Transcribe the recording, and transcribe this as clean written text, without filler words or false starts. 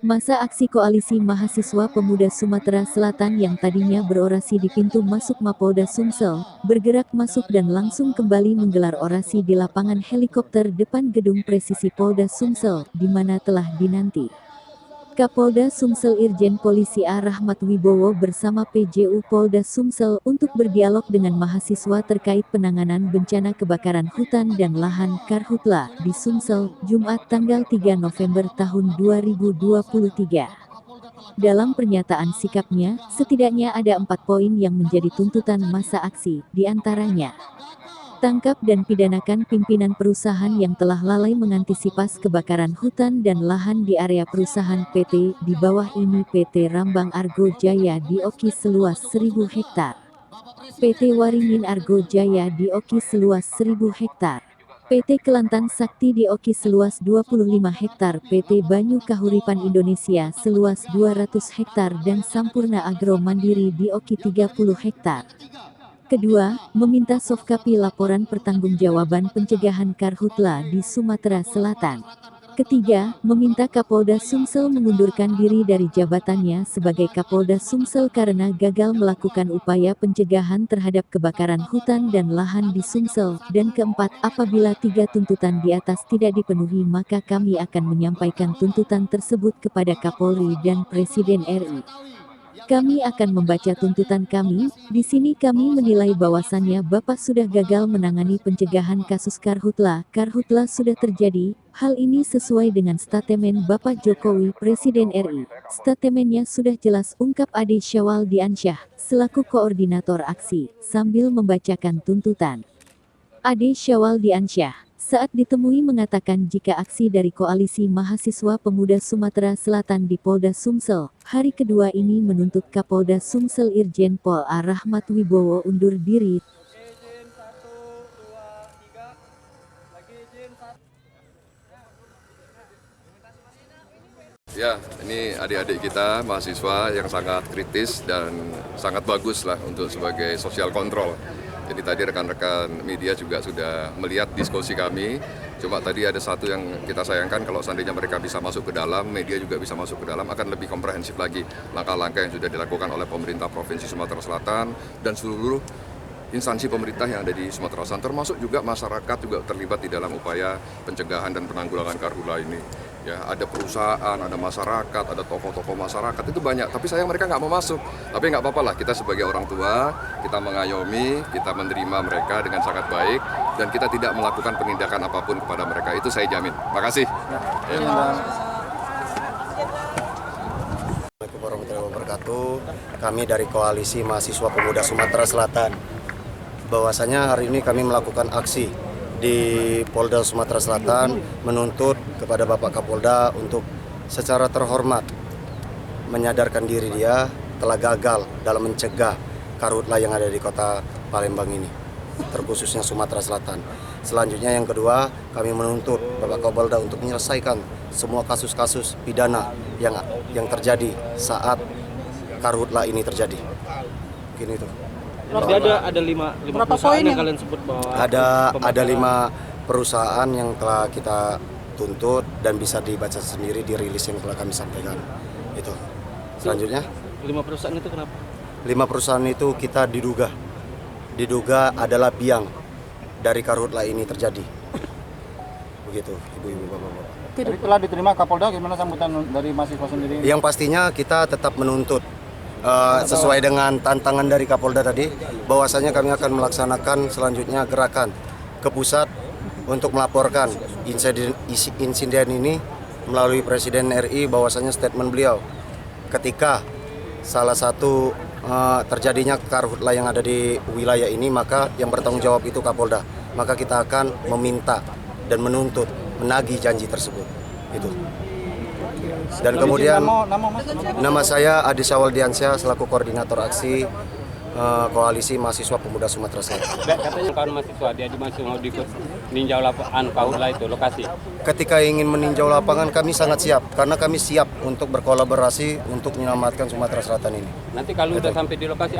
Masa aksi Koalisi Mahasiswa Pemuda Sumatera Selatan yang tadinya berorasi di pintu masuk Mapolda Sumsel, bergerak masuk dan langsung kembali menggelar orasi di lapangan helikopter depan gedung Presisi Polda Sumsel, di mana telah dinanti Kapolda Sumsel Irjen Polisi A. Rahmat Wibowo bersama PJU Polda Sumsel untuk berdialog dengan mahasiswa terkait penanganan bencana kebakaran hutan dan lahan Karhutla di Sumsel, Jumat tanggal 3 November tahun 2023. Dalam pernyataan sikapnya, setidaknya ada 4 poin yang menjadi tuntutan masa aksi, diantaranya tangkap dan pidanakan pimpinan perusahaan yang telah lalai mengantisipasi kebakaran hutan dan lahan di area perusahaan PT, di bawah ini PT Rambang Argo Jaya di Oki seluas 1000 hektar. PT Waringin Argo Jaya di Oki seluas 1000 hektar. PT Kelantan Sakti di Oki seluas 25 hektar, PT Banyu Kahuripan Indonesia seluas 200 hektar dan Sampurna Agro Mandiri di Oki 30 hektar. Kedua, meminta softcopy laporan pertanggungjawaban pencegahan Karhutla di Sumatera Selatan. Ketiga, meminta Kapolda Sumsel mengundurkan diri dari jabatannya sebagai Kapolda Sumsel karena gagal melakukan upaya pencegahan terhadap kebakaran hutan dan lahan di Sumsel. Dan keempat, apabila 3 tuntutan di atas tidak dipenuhi maka kami akan menyampaikan tuntutan tersebut kepada Kapolri dan Presiden RI. Kami akan membaca tuntutan kami. Di sini kami menilai bahwasannya Bapak sudah gagal menangani pencegahan kasus Karhutla. Karhutla sudah terjadi. Hal ini sesuai dengan statemen Bapak Jokowi, Presiden RI. Statemennya sudah jelas, ungkap Ade Syawal Diansyah, selaku koordinator aksi, sambil membacakan tuntutan. Ade Syawal Diansyah saat ditemui mengatakan jika aksi dari Koalisi Mahasiswa Pemuda Sumatera Selatan di Polda Sumsel, hari kedua ini menuntut Kapolda Sumsel Irjen Pol A. Rahmat Wibowo undur diri. Ya, ini adik-adik kita mahasiswa yang sangat kritis dan sangat bagus lah untuk sebagai social control. Jadi tadi rekan-rekan media juga sudah melihat diskusi kami. Cuma tadi ada satu yang kita sayangkan, kalau seandainya mereka bisa masuk ke dalam, media juga bisa masuk ke dalam, akan lebih komprehensif lagi langkah-langkah yang sudah dilakukan oleh pemerintah Provinsi Sumatera Selatan dan seluruh instansi pemerintah yang ada di Sumatera Selatan, termasuk juga masyarakat juga terlibat di dalam upaya pencegahan dan penanggulangan Karhutla ini. Ya, ada perusahaan, ada masyarakat, ada tokoh-tokoh masyarakat, itu banyak. Tapi sayang mereka nggak mau masuk. Tapi nggak apa-apa lah, kita sebagai orang tua, kita mengayomi, kita menerima mereka dengan sangat baik, dan kita tidak melakukan penindakan apapun kepada mereka. Itu saya jamin. Makasih. Assalamualaikum warahmatullahi wabarakatuh. Kami dari Koalisi Mahasiswa Pemuda Sumatera Selatan. Bahwasanya hari ini kami melakukan aksi di Polda Sumatera Selatan menuntut kepada Bapak Kapolda untuk secara terhormat menyadarkan diri dia telah gagal dalam mencegah Karhutla yang ada di kota Palembang ini, terkhususnya Sumatera Selatan. Selanjutnya yang kedua, kami menuntut Bapak Kapolda untuk menyelesaikan semua kasus-kasus pidana yang terjadi saat Karhutla ini terjadi. Mungkin itu. Berarti ada lima perusahaan yang kalian sebut bahwa ada 5 perusahaan yang telah kita tuntut dan bisa dibaca sendiri di rilis yang telah kami sampaikan. Itu. Selanjutnya 5 perusahaan itu kenapa? 5 perusahaan itu kita diduga adalah biang dari Karhutla ini terjadi. Begitu, ibu-ibu, bapak-bapak. Setelah diterima Kapolda, gimana sambutan dari mahasiswa sendiri? Yang pastinya kita tetap menuntut sesuai dengan tantangan dari Kapolda tadi, bahwasanya kami akan melaksanakan selanjutnya gerakan ke pusat untuk melaporkan insiden ini melalui Presiden RI, bahwasanya statement beliau ketika salah satu terjadinya Karhutla yang ada di wilayah ini, maka yang bertanggung jawab itu Kapolda. Maka kita akan meminta dan menuntut menagih janji tersebut. Itu. Dan kemudian nama saya Ade Syawal Diansyah selaku koordinator aksi Koalisi Mahasiswa Pemuda Sumatera Selatan. Katanya kawan mahasiswa dia masih mau ikut meninjau lapangan Karhutla itu lokasi. Ketika ingin meninjau lapangan kami sangat siap, karena kami siap untuk berkolaborasi untuk menyelamatkan Sumatera Selatan ini. Nanti kalau udah sampai di lokasi